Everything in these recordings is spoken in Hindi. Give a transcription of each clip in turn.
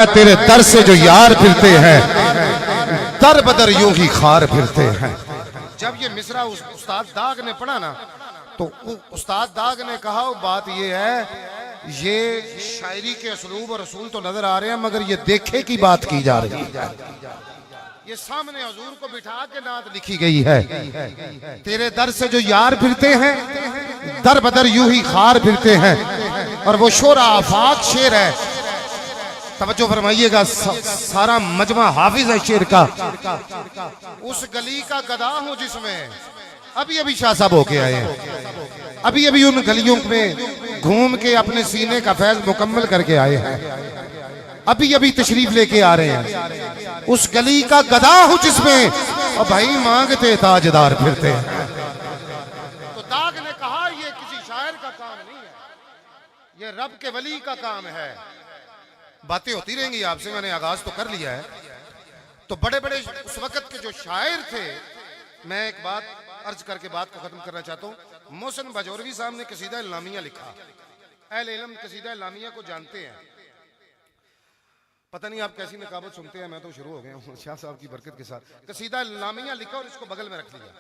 तेरे दर से जो यार फिरते हैं दर बदर यूं ही खार फिरते हैं। जब ये मिसरा उस्ताद दाग ने पढ़ा ना तो उस्ताद दाग ने कहा बात ये है, ये शायरी के असलूब और रसूल तो नजर आ रहे हैं मगर ये देखे की बात की जा रही है। ये सामने हुजूर को बिठा के नात लिखी गई है, तेरे दर से जो यार फिरते हैं दर बदर यूं ही खार फिरते हैं। और वो शोरा आफाक शेर है, तवज्जो फरमाइएगा, सारा मजमा हाफिज है शेर का। उस गली का गदा हूं जिसमें अभी अभी शाह साहब होके आए हैं, अभी अभी उन गलियों में घूम के अपने सीने का फैज मुकम्मल करके आए हैं, अभी अभी तशरीफ लेके आ रहे हैं। उस गली का गदा हूं जिसमें और भाई मांगते ताजदार फिरते हैं। तो दाग ने कहा ये किसी शायर का काम नहीं है, ये रब के वली का काम है। बातें होती रहेंगी आपसे, मैंने आगाज तो कर लिया है। तो बड़े बड़े उस वक्त के जो शायर थे, मैं एक बात अर्ज करके बात को खत्म करना चाहता हूँ। मोहसिन बाजौरवी साहब ने कसीदा लामिया लिखा, अहले इल्म कसीदा लामिया को जानते हैं। पता नहीं आप कैसी नकाबत सुनते हैं, मैं तो शुरू हो गया हूँ शाह साहब की बरकत के साथ। कसीदा लामिया लिखा और इसको बगल में रख लिया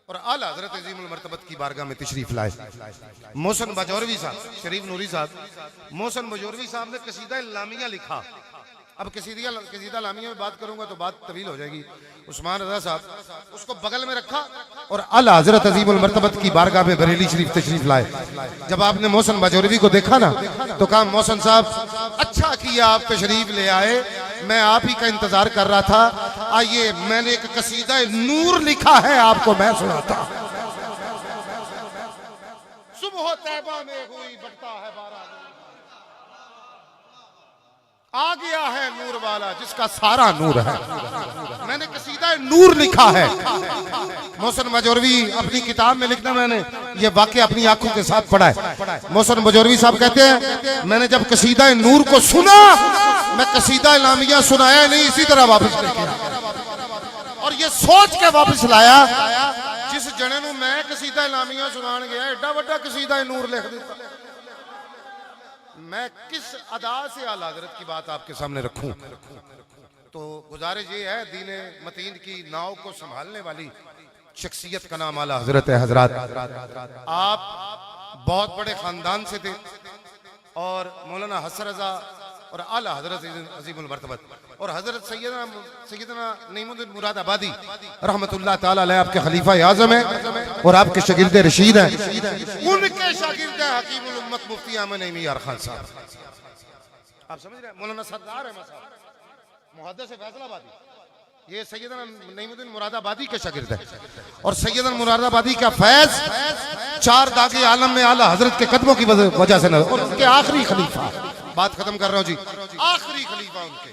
और आला हजरत अजीमुल मर्तबत की बारगाह में तशरीफ लाए मोहसिन बाजौरवी साहब, शरीफ नूरी साहब। मोहसिन बाजौरवी साहब ने कसीदा लामिया लिखा। अब कसीदा लामिया में बात करूंगा तो बात तवील हो जाएगी। उस्मान रजा साहब उसको बगल में रखा और आला हजरत अजीमुल मर्तबत की बारगाह में बरेली शरीफ तशरीफ लाए। जब आपने मोहसिन बाजौरवी को देखा ना तो कहा मोहसिन साहब अच्छा किया आप तशरीफ ले आए, मैं आप ही का इंतजार कर रहा था। आइए मैंने एक कसीदा नूर लिखा है, आपको मैं सुनाता। सुबह तैबा में हुई बढ़ता है बारह, आ गया है नूर वाला जिसका सारा नूर है। मैंने कसीदा नूर लिखा है। मोहसिन बाजौरवी अपनी किताब में लिखना, मैंने ये वाकया अपनी आंखों के साथ पढ़ा है। मोहसिन बाजौरवी साहब कहते हैं मैंने जब कसीदा नूर को सुना, मैं कसीदा लामिया सुनाया नहीं, इसी तरह वापस लेके आया और ये सोच के वापस लाया जिस जने नूं मैं कसीदा लामिया सुनान गया एडा बड़ा कसीदा नूर लिख दिता। मैं किस अदा से आला हजरत की बात आपके सामने रखूं। तो गुजारिश ये है, दीने मतीन की नाव को संभालने वाली शख्सियत का नाम आला हजरत है। हजरत आप बहुत बड़े खानदान से थे और मौलाना हसन रजा और आला हजरत अजीमुल मर्तबत और हजरत सैयदना नईमुद्दीन मुरादाबादी रहमतुल्लाह ताला अलैह आपके खलीफा आज़म है और आपके शागिर्द रशीद हैं। उनके शागिर्द हैं हकीमुल उम्मत मुफ्ती अहमद नईमी यार खान साहब। आप समझ रहे हैं, मौलाना सरदार अहमद साहब मुहद्दिस फैसलाबादी, ये सैयदना नईमुद्दीन मुरादाबादी के शागिर्द है और सैयदना मुरादाबादी का फैज चार दागे आलम में आला हजरत के कदमों की वजह से और उनके आखिरी खलीफा, बात खत्म कर रहा हूं जी, आखिरी खलीफा उनके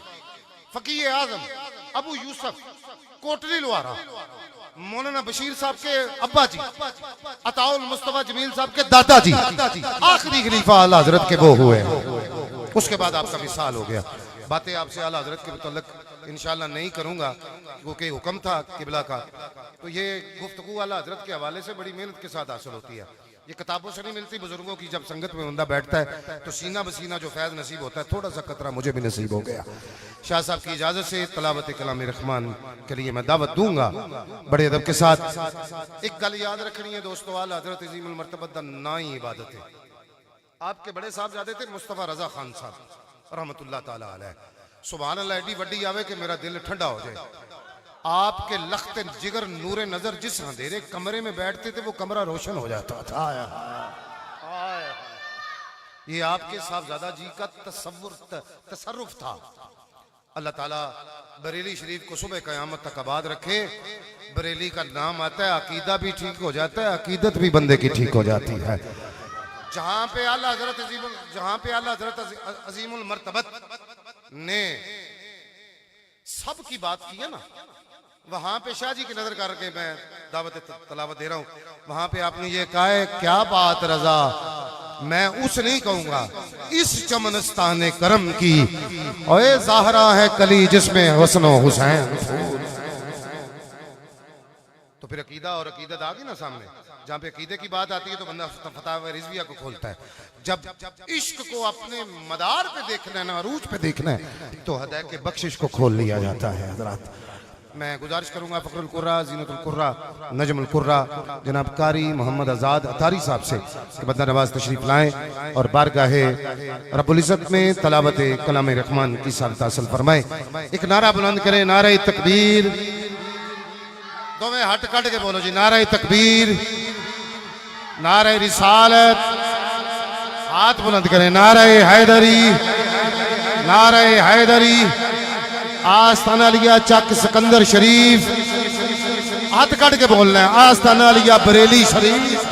फकीह आजम अबू यूसुफ कोटली लुआरा मौलाना बशीर साहब के अब्बा जी, अताउल मुस्तफा जमील साहब के दादाजी, आखिरी खलीफा आला हजरत के वो हुए। उसके बाद आपका विसाल हो गया। बातें आपसे आला हजरत के मुतल्लिक इंशाअल्लाह नहीं करूंगा क्योंकि हुक्म था किबला का। तो ये गुफ्तगू आला हजरत के हवाले से बड़ी मेहनत के साथ हासिल होती है, ये किताबों से नहीं मिलती। बुजुर्गों की जब संगत में बंदा बैठता है तो सीना बसीना जो फैज नसीब होता है, थोड़ा सा कतरा मुझे भी नसीब हो गया। शाह साहब की इजाजत से तलावत कलाम रहमान के लिए मैं दावत दूंगा बड़े अदब के साथ। एक गल याद रखनी है दोस्तों, आला हजरत अजीमुल मर्तबत दा ना ही इबादत है। आपके बड़े साहबजादे थे मुस्तफा रजा खान साहब रहमतुल्लाह ताला अलैह। सुभान अल्लाह, एडी वड्डी आवे कि मेरा दिल ठंडा हो जाए। आपके लख्त जिगर नूरे नजर जिस अंधेरे कमरे में बैठते थे वो कमरा रोशन हो जाता था। ये आपके साहबजादा जी का तसर्रुफ था। अल्लाह ताला बरेली शरीफ को सुबह क़यामत तक आबाद रखे। बरेली का नाम आता है, अकीदा भी ठीक हो जाता है, अकीदत भी बंदे की ठीक हो जाती है। जहां पे आला हजरत अजीमुल मर्तबत ने सब की बात की है ना, वहां पे शाह जी की नजर करके मैं दावत तलावत दे रहा हूं। वहां पे आपने ये कहा है, क्या बात रजा, मैं उस नहीं कहूंगा इस चमनस्ताने करम की, ओए ज़ाहरा है कली जिसमें हुस्न हुसैन। तो फिर अकीदा और अकीदत आ गई ना सामने। जहाँ पे अकीदे की बात आती है तो बंदा फतावा रिजविया को खोलता है। जब इश्क को अपने मदार पे देखना है ना, अरूज पे देखना है, तो हदायत के बख्शिश को खोल लिया जाता है। हजरात मैं गुजारिश करूंगा फ़खरुल कुर्रा, ज़ीनतुल कुर्रा, नजमुल कुर्रा जनाब कारी मोहम्मद आज़ाद अतारी साहब से कि बंदा नवाज तशरीफ लाएं और बारगाहे रब्बुल इज़्ज़त में तलावत कलाम रहमान की सादत हासिल फरमाएं। एक नारा बुलंद करें, नारे तकबीर। दो में हट कट के बोलो जी, नारे तकबीर, नारे रिसालत। हाथ बुलंद करें, नारे हैदरी, नारे हैदरी। आस्ताना लिया चक सिकंदर शरीफ, हाथ कट के बोलना है, आस्ताना लिया बरेली शरीफ।